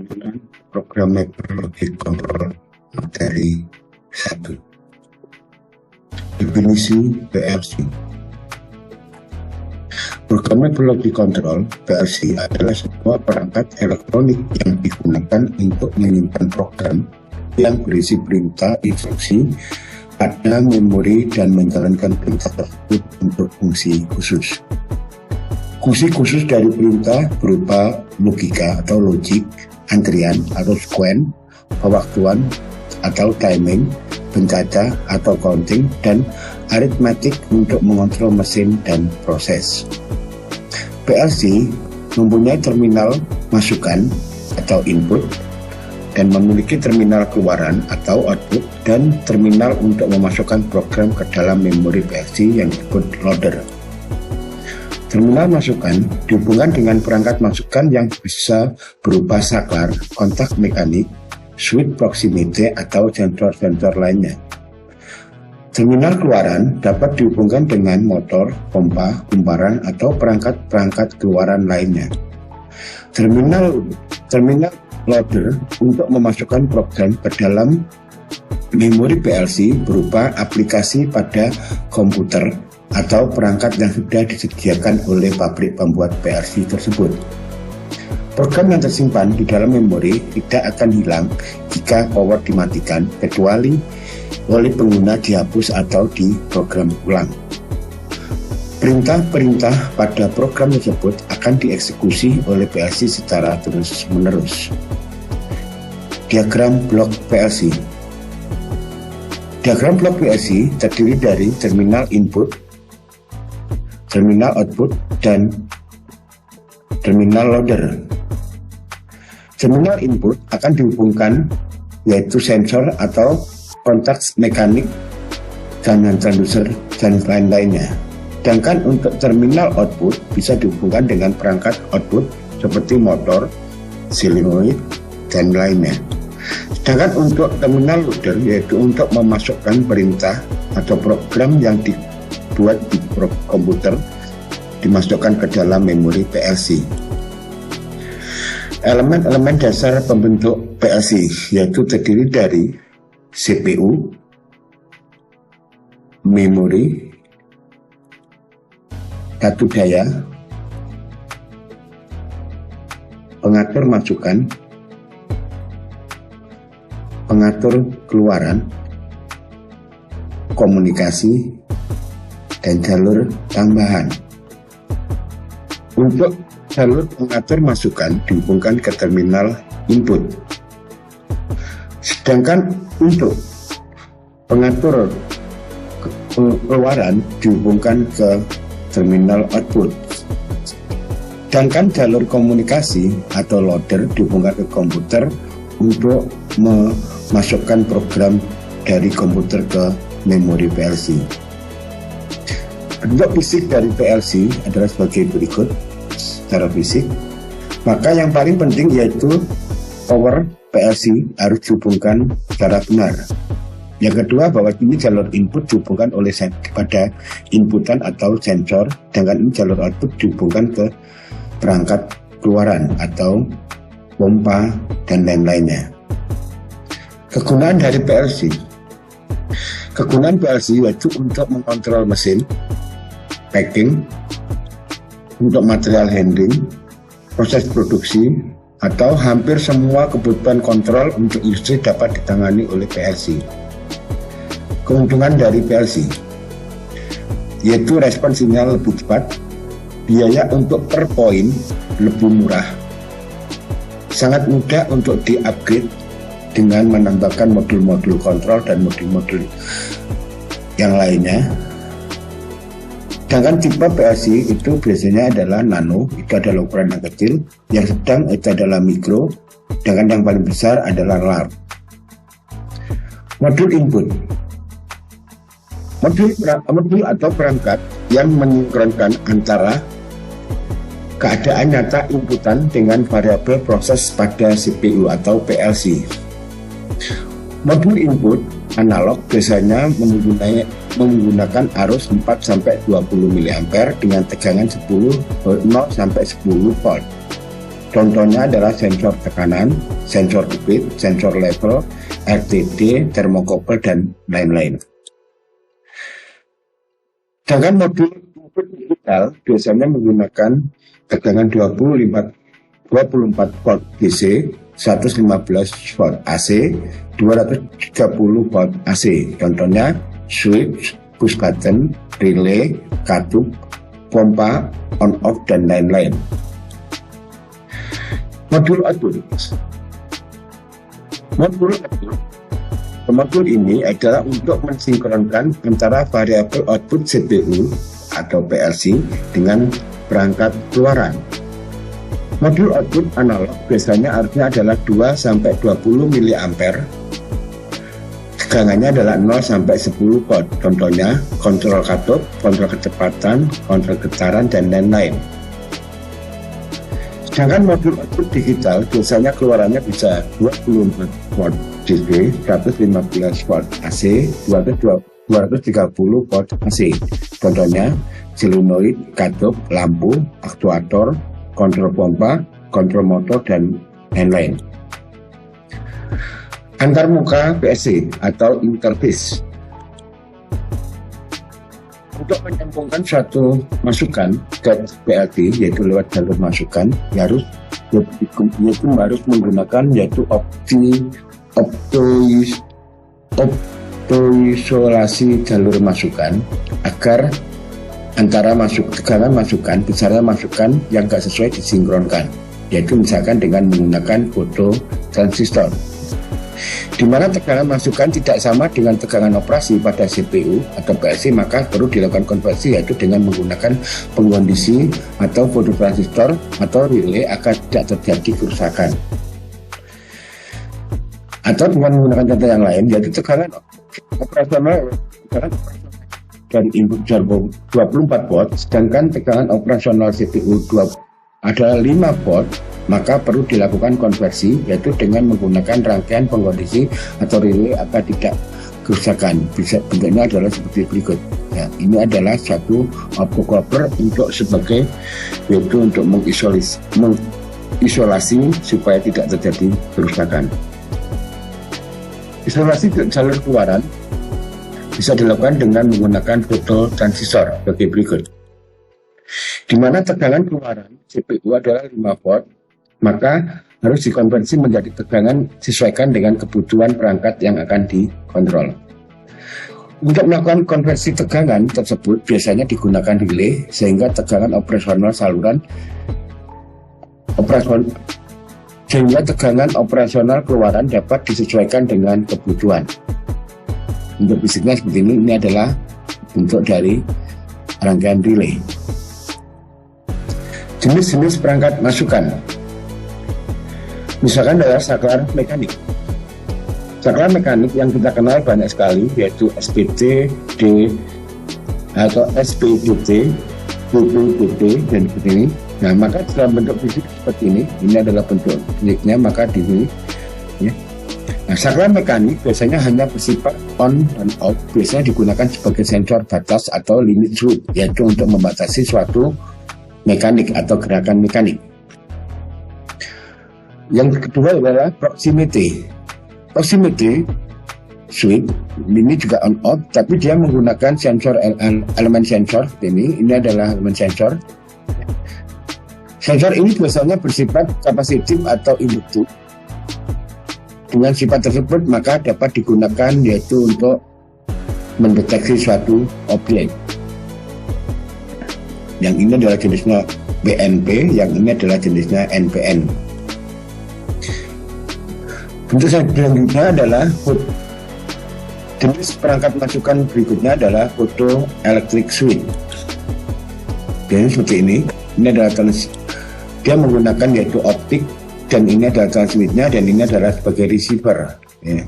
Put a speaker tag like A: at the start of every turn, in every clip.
A: Pengaturan Programmable Logic Control materi 1. Definisi PLC. Programmable Logic Control (PLC) adalah sebuah perangkat elektronik yang digunakan untuk menyimpan program yang berisi perintah instruksi pada memori dan menjalankan perintah tersebut untuk fungsi khusus. Fungsi khusus dari perintah berupa logika atau logik, antrian atau sequence, pewaktuan atau timing, pencaca atau counting, dan aritmatik untuk mengontrol mesin dan proses. PLC mempunyai terminal masukan atau input dan memiliki terminal keluaran atau output dan terminal untuk memasukkan program ke dalam memori PLC yang disebut loader. Terminal masukan dihubungkan dengan perangkat masukan yang bisa berupa saklar, kontak mekanik, switch proximity, atau sensor-sensor lainnya. Terminal keluaran dapat dihubungkan dengan motor, pompa, kumparan, atau perangkat-perangkat keluaran lainnya. Terminal loader untuk memasukkan program ke dalam memori PLC berupa aplikasi pada komputer atau perangkat yang sudah disediakan oleh pabrik pembuat PLC tersebut. Program yang tersimpan di dalam memori tidak akan hilang jika power dimatikan, kecuali oleh pengguna dihapus atau diprogram ulang. Perintah-perintah pada program tersebut akan dieksekusi oleh PLC secara terus-menerus. Diagram blok PLC. Diagram blok PLC terdiri dari terminal input, terminal output, dan terminal loader. Terminal input akan dihubungkan yaitu sensor atau kontak mekanik, dan transducer dan lain-lainnya. Sedangkan untuk terminal output bisa dihubungkan dengan perangkat output seperti motor, solenoid, dan lainnya. Sedangkan untuk terminal loader yaitu untuk memasukkan perintah atau program yang dibuat di komputer dimasukkan ke dalam memori PLC. Elemen-elemen dasar pembentuk PLC yaitu terdiri dari CPU, memori, satu daya, pengatur masukan, pengatur keluaran, komunikasi, dan jalur tambahan. Untuk jalur pengatur masukan dihubungkan ke terminal input. Sedangkan untuk pengatur keluaran dihubungkan ke terminal output. Sedangkan jalur komunikasi atau loader dihubungkan ke komputer untuk memasukkan program dari komputer ke memori PLC. Bentuk fisik dari PLC adalah sebagai berikut secara fisik. Maka yang paling penting yaitu power PLC harus dihubungkan secara benar. Yang kedua, bahwa ini jalur input dihubungkan oleh pada inputan atau sensor, sedangkan ini jalur output dihubungkan ke perangkat keluaran atau pompa dan lain-lainnya. Kegunaan dari PLC. Kegunaan PLC yaitu untuk mengontrol mesin, packing, untuk material handling, proses produksi, atau hampir semua kebutuhan kontrol untuk industri dapat ditangani oleh PLC. Keuntungan dari PLC yaitu respon sinyal lebih cepat, biaya untuk per poin lebih murah, sangat mudah untuk di-upgrade dengan menambahkan modul-modul kontrol dan modul-modul yang lainnya. Sedangkan tipe PLC itu biasanya adalah nano, itu adalah ukuran yang kecil, yang sedang itu adalah mikro, sedangkan yang paling besar adalah large. Modul input. Modul atau perangkat yang mensinkronkan antara keadaan nyata inputan dengan variabel proses pada CPU atau PLC. Modul input analog biasanya menggunakan arus 4-20 mA dengan tegangan 0-10 volt. Contohnya adalah sensor tekanan, sensor debit, sensor level, RTD, thermocouple, dan lain-lain. Sedangkan modul input digital biasanya menggunakan tegangan 24 volt DC, 115 volt AC, 230 volt AC. Contohnya switch, push button, relay, katup, pompa, on off, dan lain-lain. Modul output. Modul ini adalah untuk mensinkronkan antara variabel output CPU atau PLC dengan perangkat keluaran. Modul output analog biasanya artinya adalah 2-20 mA. Tegangannya adalah 0-10 volt. Contohnya kontrol katup, kontrol kecepatan, kontrol getaran, dan lain-lain. Sedangkan modul output digital biasanya keluarannya bisa 24 volt DC, 115 volt AC, 230 volt AC. Contohnya solenoid, katup, lampu, aktuator, kontrol pompa, kontrol motor, dan lain-lain. Antarmuka PLC atau interface. Untuk menyambungkan suatu masukan ke PLC yaitu lewat jalur masukan harus menggunakan optoisolasi jalur masukan agar antara tegangan masukan, besarnya masukan yang tidak sesuai disinkronkan, yaitu misalkan dengan menggunakan fototransistor, di mana tegangan masukan tidak sama dengan tegangan operasi pada CPU atau PLC, maka perlu dilakukan konversi yaitu dengan menggunakan pengkondisi atau fototransistor atau relay agar tidak terjadi kerusakan. Atau dengan menggunakan contoh yang lain yaitu tegangan operasional dari input servo 24 volt, sedangkan tegangan operasional CPU adalah 5 volt, maka perlu dilakukan konversi yaitu dengan menggunakan rangkaian pengkondisi atau relay agar tidak kerusakan. Bentuknya adalah seperti berikut. Ya, ini adalah satu optocoupler yaitu untuk mengisolasi supaya tidak terjadi kerusakan. Isolasi jalur keluaran bisa dilakukan dengan menggunakan fototransistor sebagai berikut. Di mana tegangan keluaran CPU adalah 5 volt, maka harus dikonversi menjadi tegangan sesuaikan dengan kebutuhan perangkat yang akan dikontrol. Untuk melakukan konversi tegangan tersebut biasanya digunakan relay sehingga tegangan operasional keluaran dapat disesuaikan dengan kebutuhan. Untuk fisiknya seperti ini adalah bentuk dari rangkaian relay. Jenis-jenis perangkat masukan, misalkan adalah saklar mekanik. Saklar mekanik yang kita kenal banyak sekali yaitu SPT, atau SPDT, PPDT, dan seperti ini. Nah, maka dalam bentuk fisik seperti ini adalah bentuk fisiknya, maka di sini. Ya. Nah, saklar mekanik biasanya hanya bersifat on dan off, biasanya digunakan sebagai sensor batas atau limit switch, yaitu untuk membatasi suatu mekanik atau gerakan mekanik. Yang kedua adalah proximity switch. Ini juga on off, tapi dia menggunakan elemen sensor. Ini adalah elemen sensor. Sensor ini biasanya bersifat kapasitif atau induktif. Dengan sifat tersebut maka dapat digunakan yaitu untuk mendeteksi suatu objek. Yang ini adalah jenisnya BNP, yang ini adalah jenisnya NPN. Bentuk selanjutnya adalah jenis perangkat masukan berikutnya adalah photoelectric switch. Jadi seperti ini adalah dia menggunakan yaitu optik, dan ini adalah transmitnya, dan ini adalah sebagai receiver. Ya.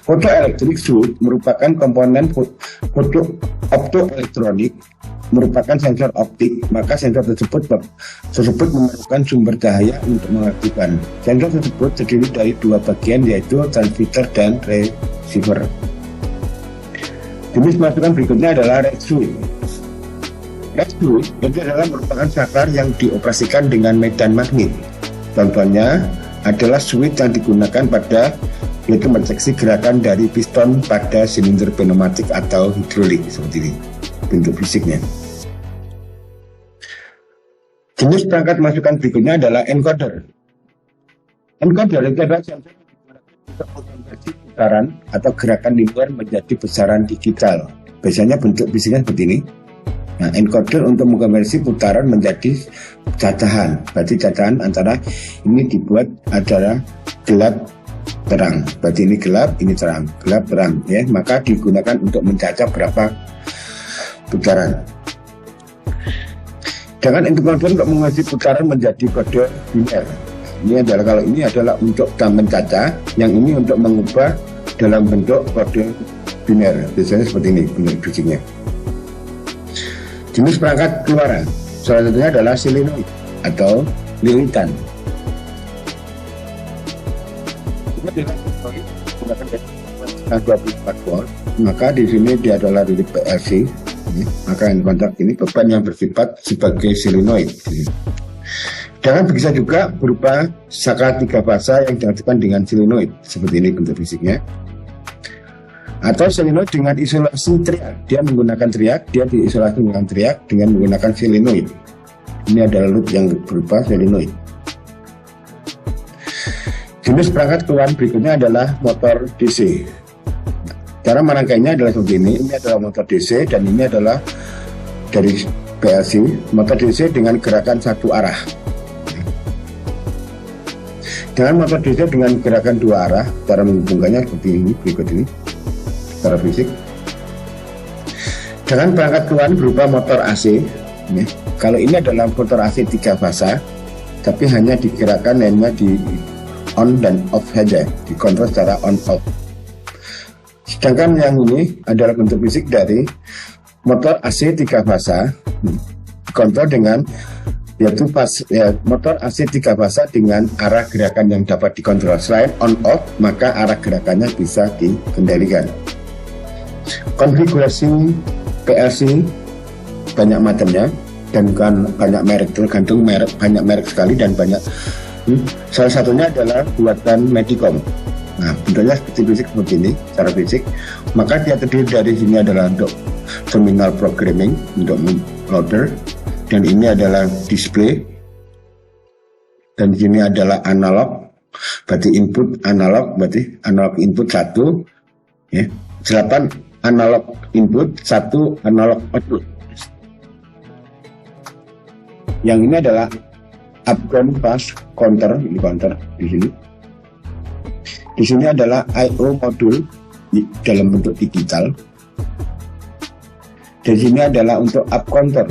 A: Photoelectric switch merupakan komponen optoelektronik, merupakan sensor optik, maka sensor tersebut memerlukan sumber cahaya untuk mengaktifkan. Sensor tersebut terdiri dari dua bagian yaitu transmitter dan receiver. Jenis masukan berikutnya adalah red switch. Red switch itu adalah merupakan saklar yang dioperasikan dengan medan magnet. Contohnya adalah switch yang digunakan pada yaitu mendeteksi gerakan dari piston pada silinder pneumatik atau hidrolik seperti ini bentuk fisiknya. Jenis perangkat masukan berikutnya adalah encoder. Encoder itu adalah sensor untuk mengkonversi putaran atau gerakan linear menjadi besaran digital. Biasanya bentuk fisiknya seperti ini. Nah, encoder untuk mengkonversi putaran menjadi cacahan. Berarti cacahan antara ini dibuat adalah gelap terang. Berarti ini gelap, ini terang, gelap terang ya. Maka digunakan untuk mencacah berapa putaran. Dengan encoder untuk mengkonversi putaran menjadi kode biner. Ini adalah kalau ini adalah untuk mencacah, yang ini untuk mengubah dalam bentuk kode biner. Biasanya seperti ini bentuk fisiknya. Jenis perangkat keluaran salah satunya adalah solenoid atau lilitan. Menggunakan 24 volt, maka di sini dia adalah lilit PLC. Maka yang kontak ini beban yang bersifat sebagai solenoid. Dan bisa juga berupa saka 3 fasa yang diaktifkan dengan solenoid seperti ini bentuk fisiknya. Atau solenoid dengan isolasi teriak, dia menggunakan teriak, dia diisolasi dengan teriak dengan menggunakan solenoid. Ini adalah loop yang berupa solenoid. Jenis perangkat keluaran berikutnya adalah motor DC. Cara merangkainya adalah seperti ini adalah motor DC dan ini adalah dari PLC, motor DC dengan gerakan satu arah. Dengan motor DC dengan gerakan 2 arah, cara menghubungkannya seperti ini, berikut ini secara fisik. Dengan perangkat keluaran berupa motor AC ya. Kalau ini adalah motor AC 3 fasa, tapi hanya digerakkan hanya di on dan off saja, dikontrol secara on off. Sedangkan yang ini adalah bentuk fisik dari motor AC 3 fasa, dikontrol dengan yaitu motor AC 3 fasa dengan arah gerakan yang dapat dikontrol. Selain on off, maka arah gerakannya bisa dikendalikan. Konfigurasi PLC banyak macamnya dan banyak merek, tergantung merek, banyak merek sekali dan banyak. Salah satunya adalah buatan Medicom. Nah, bentuknya seperti ini, secara fisik. Maka dia terdiri dari sini adalah untuk terminal programming, untuk loader, dan ini adalah display, dan sini adalah analog, berarti input analog, berarti analog input 1, ya, 8 analog input, 1 analog output. Yang ini adalah upcount fast counter, ini counter di sini. Di sini adalah I/O modul dalam bentuk digital. Di sini adalah untuk up counter.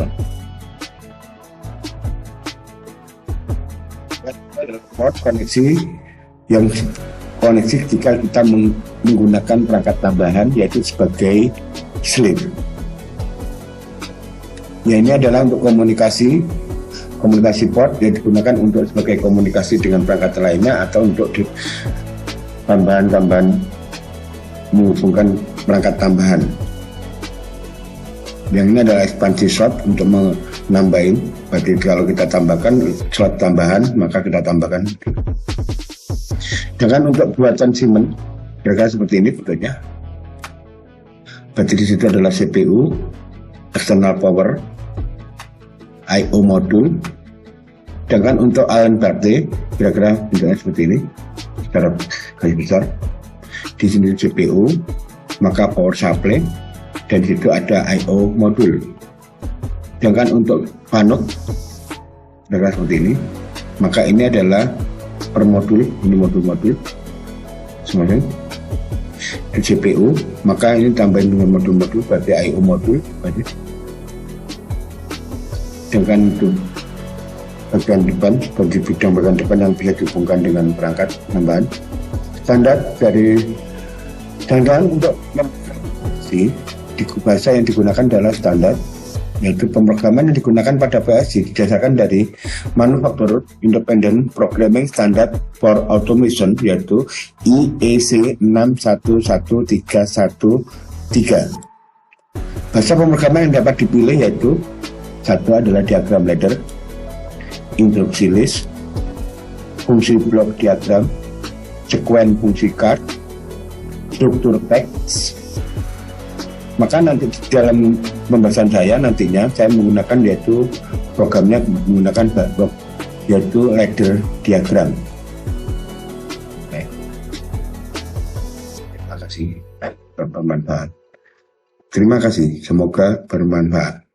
A: Port koneksi yang koneksi jika kita menggunakan perangkat tambahan yaitu sebagai slave. Ya, ini adalah untuk komunikasi port yang digunakan untuk sebagai komunikasi dengan perangkat lainnya atau untuk tambahan-tambahan menghubungkan perangkat tambahan. Yang ini adalah ekspansi slot untuk menambahin. Berarti kalau kita tambahkan slot tambahan, maka kita tambahkan. Dengan untuk buatan Siemens, kira-kira seperti ini bentuknya. Berarti di situ adalah CPU, external power, I/O modul. Dengan untuk Allen Bradley, kira-kira bentuknya seperti ini, secara garis besar. Di sini CPU, maka power supply, dan di situ ada I/O modul. Dengan untuk panuk, kira-kira seperti ini, maka ini adalah per modul, ini modul-modul semuanya. Di CPU, maka ini tambahin dengan modul-modul, berarti I/O modul, berarti. Dengan itu bagian depan, seperti bidang bagian depan yang bisa dihubungkan dengan perangkat tambahan. Standar untuk di bahasa yang digunakan adalah standar, yaitu pemrograman yang digunakan pada PLC didasarkan dari Manufacturer Independent Programming Standard for Automation, yaitu IEC 611313. Bahasa pemrograman yang dapat dipilih yaitu satu adalah diagram ladder, instruksi list, fungsi blok diagram, sekuen fungsi card, struktur teks. Maka nanti dalam pembahasan saya nantinya saya menggunakan yaitu programnya menggunakan blok yaitu ladder diagram. Oke. Terima kasih. Bermanfaat. Terima kasih. Semoga bermanfaat.